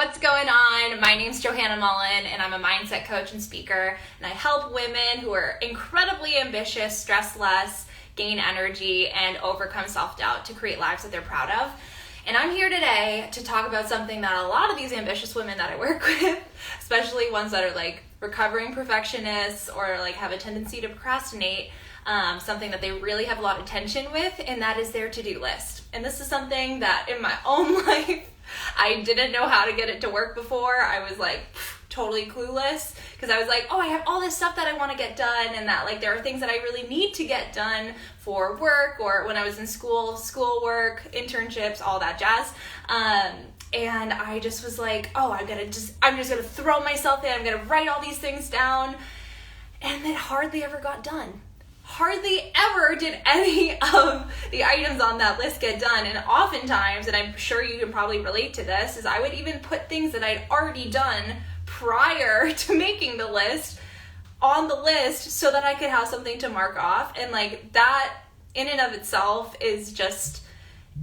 What's going on? My name's Johanna Mullen, and I'm a mindset coach and speaker, and I help women who are incredibly ambitious, stress less, gain energy, and overcome self-doubt to create lives that they're proud of. And I'm here today to talk about something that a lot of these ambitious women that I work with, especially ones that are like recovering perfectionists or like have a tendency to procrastinate, something that they really have a lot of tension with, and that is their to-do list. And this is something that in my own life, I didn't know how to get it to work before. I was like totally clueless because I was like, oh, I have all this stuff that I want to get done, and that like there are things that I really need to get done for work or when I was in schoolwork, internships, all that jazz. And I just was like, oh, I'm just gonna throw myself in. I'm gonna write all these things down, and it hardly ever got done. Hardly ever did any of the items on that list get done. And oftentimes, and I'm sure you can probably relate to this, is I would even put things that I'd already done prior to making the list on the list so that I could have something to mark off. And like that in and of itself is just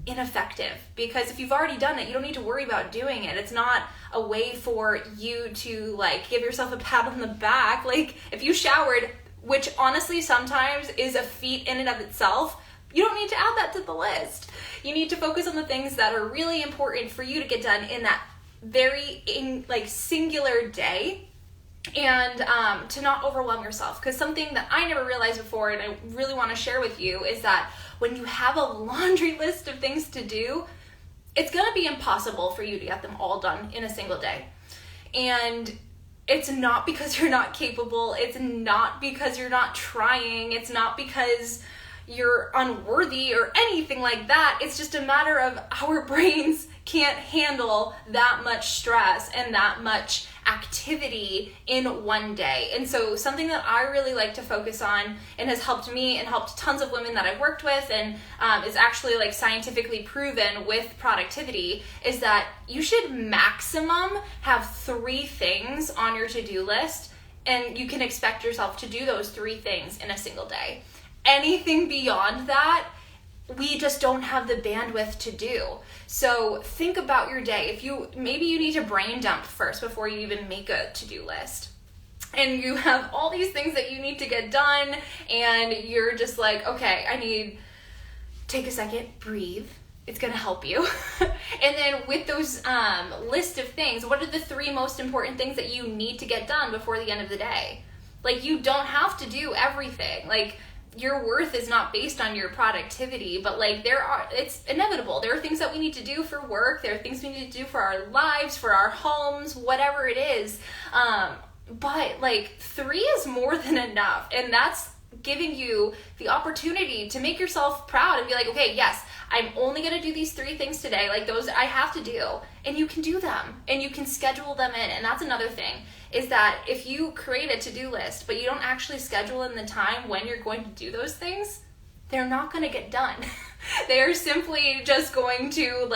ineffective, because if you've already done it, you don't need to worry about doing it. It's not a way for you to like give yourself a pat on the back. Like if you showered, which honestly sometimes is a feat in and of itself, you don't need to add that to the list. You need to focus on the things that are really important for you to get done in that very singular day, and to not overwhelm yourself. Because something that I never realized before, and I really want to share with you, is that when you have a laundry list of things to do, it's going to be impossible for you to get them all done in a single day. And it's not because you're not capable. It's not because you're not trying. It's not because you're unworthy or anything like that. It's just a matter of our brains can't handle that much stress and that much activity in one day. And so something that I really like to focus on, and has helped me and helped tons of women that I've worked with, and is actually like scientifically proven with productivity, is that you should maximum have 3 things on your to-do list, and you can expect yourself to do those 3 things in a single day. Anything beyond that, we just don't have the bandwidth to do. So think about your day. Maybe you need to brain dump first before you even make a to-do list. And you have all these things that you need to get done, and you're just like, okay, take a second, breathe. It's gonna help you. And then with those list of things, what are the 3 most important things that you need to get done before the end of the day? Like, you don't have to do everything. Like, your worth is not based on your productivity, but like it's inevitable. There are things that we need to do for work. There are things we need to do for our lives, for our homes, whatever it is. But like 3 is more than enough. And that's giving you the opportunity to make yourself proud and be like, okay, yes, I'm only going to do these 3 things today. Like those I have to do, and you can do them and you can schedule them in. And that's another thing, is that if you create a to-do list, but you don't actually schedule in the time when you're going to do those things, they're not going to get done. They are simply just going to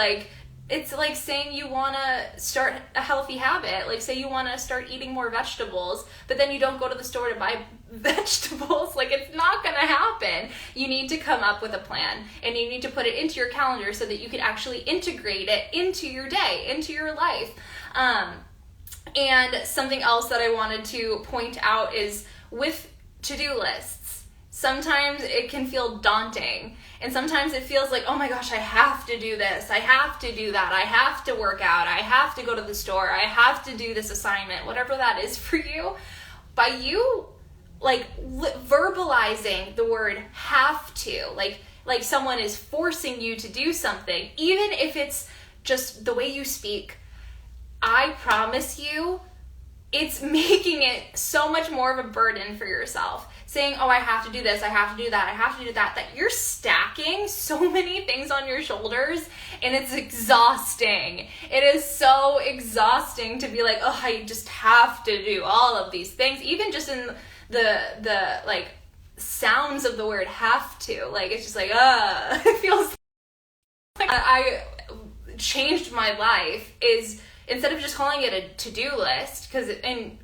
it's like saying you want to start a healthy habit. Like say you want to start eating more vegetables, but then you don't go to the store to buy vegetables. Like it's not going to happen. You need to come up with a plan, and you need to put it into your calendar so that you can actually integrate it into your day, into your life. And something else that I wanted to point out is with to-do lists, sometimes it can feel daunting. And sometimes it feels like, oh my gosh, I have to do this. I have to do that. I have to work out. I have to go to the store. I have to do this assignment, whatever that is for you. By you verbalizing the word have to, like someone is forcing you to do something, even if it's just the way you speak, I promise you, it's making it so much more of a burden for yourself. Saying, oh, I have to do this, I have to do that, I have to do that you're stacking so many things on your shoulders, and it's exhausting. It is so exhausting to be like, oh, I just have to do all of these things, even just in the like sounds of the word have to. Like, it's just like, it feels like I changed my life is instead of just calling it a to-do list, because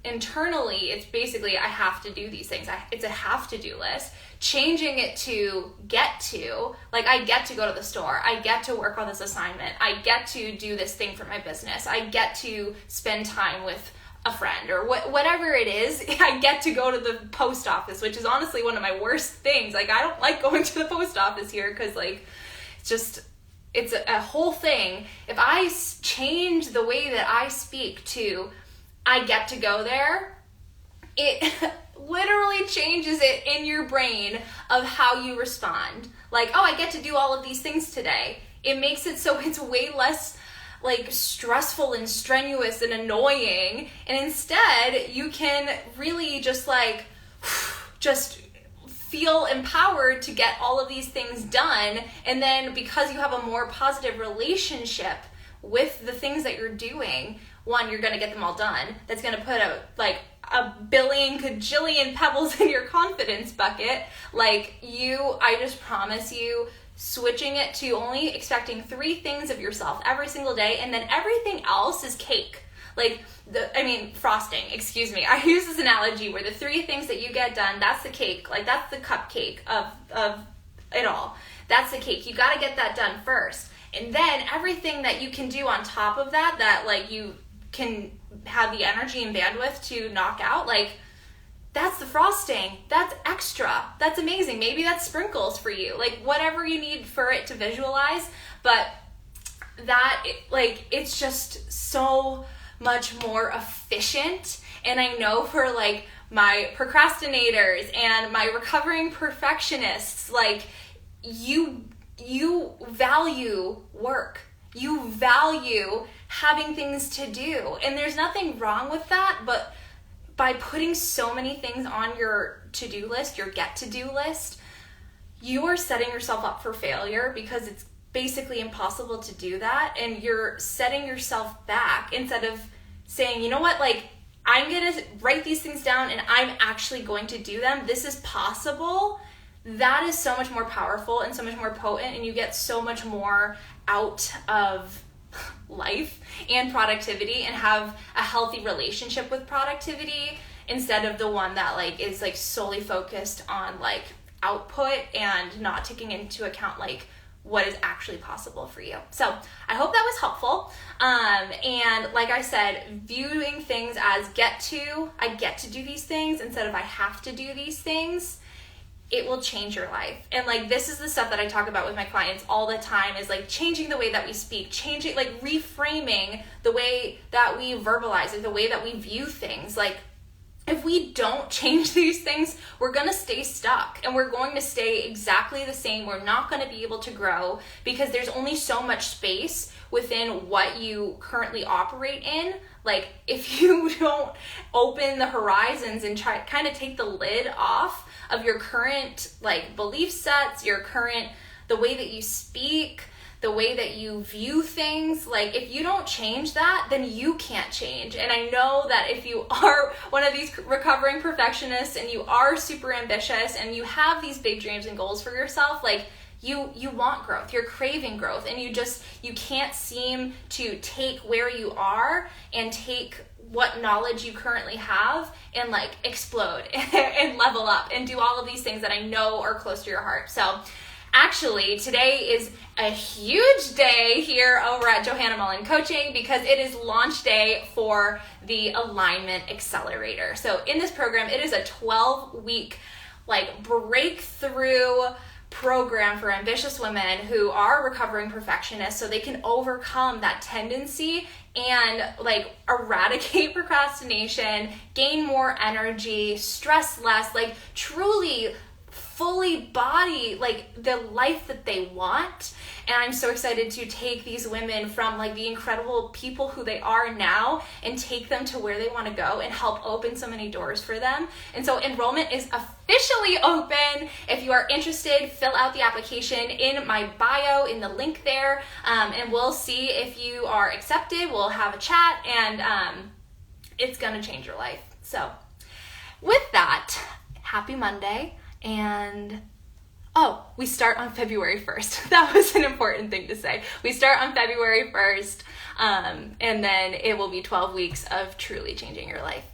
internally it's basically I have to do these things. It's a have-to-do list. Changing it to get to, like I get to go to the store. I get to work on this assignment. I get to do this thing for my business. I get to spend time with a friend or whatever it is. I get to go to the post office, which is honestly one of my worst things. Like I don't like going to the post office here because like it's a whole thing. If I change the way that I speak to I get to go there, it literally changes it in your brain of how you respond. Like, oh, I get to do all of these things today. It makes it so it's way less like stressful and strenuous and annoying. And instead you can really just like, just feel empowered to get all of these things done. And then because you have a more positive relationship with the things that you're doing, one, you're going to get them all done. That's going to put a billion cajillion pebbles in your confidence bucket. Like I just promise you, switching it to only expecting 3 things of yourself every single day, and then everything else is cake. Frosting, excuse me. I use this analogy where the 3 things that you get done, that's the cake. Like that's the cupcake of it all. That's the cake. You got to get that done first. And then everything that you can do on top of that like you can have the energy and bandwidth to knock out, like that's the frosting. That's extra. That's amazing. Maybe that's sprinkles for you. Like whatever you need for it to visualize. But it's just so much more efficient. And I know for like my procrastinators and my recovering perfectionists, like you value work. You value having things to do. And there's nothing wrong with that, but by putting so many things on your to-do list, your get-to-do list, you are setting yourself up for failure because it's basically impossible to do that. And you're setting yourself back instead of saying, you know what, like I'm going to write these things down and I'm actually going to do them. This is possible. That is so much more powerful and so much more potent, and you get so much more out of life and productivity and have a healthy relationship with productivity instead of the one that like is like solely focused on like output and not taking into account like what is actually possible for you. So I hope that was helpful. And like I said, viewing things as I get to do these things instead of I have to do these things, it will change your life. And like this is the stuff that I talk about with my clients all the time, is like changing the way that we speak, changing, like reframing the way that we verbalize it, the way that we view things. Like if we don't change these things, we're going to stay stuck and we're going to stay exactly the same. We're not going to be able to grow because there's only so much space within what you currently operate in. Like if you don't open the horizons and try kind of take the lid off of your current like belief sets, the way that you speak, the way that you view things, like if you don't change that, then you can't change. And I know that if you are one of these recovering perfectionists and you are super ambitious and you have these big dreams and goals for yourself, like you want growth, you're craving growth, and you can't seem to take where you are and take what knowledge you currently have and like explode and level up and do all of these things that I know are close to your heart. So actually, today is a huge day here over at Johanna Mullen Coaching because it is launch day for the Alignment Accelerator. So in this program, it is a 12-week like breakthrough program for ambitious women who are recovering perfectionists so they can overcome that tendency and like eradicate procrastination, gain more energy, stress less, like truly fully embody like the life that they want. And I'm so excited to take these women from like the incredible people who they are now and take them to where they want to go and help open so many doors for them. And so enrollment is officially open. If you are interested, fill out the application in my bio in the link there, and we'll see if you are accepted. We'll have a chat, and it's gonna change your life. So with that, happy Monday, and Oh, we start on February 1st. That was an important thing to say. We start on February 1st, and then it will be 12 weeks of truly changing your life.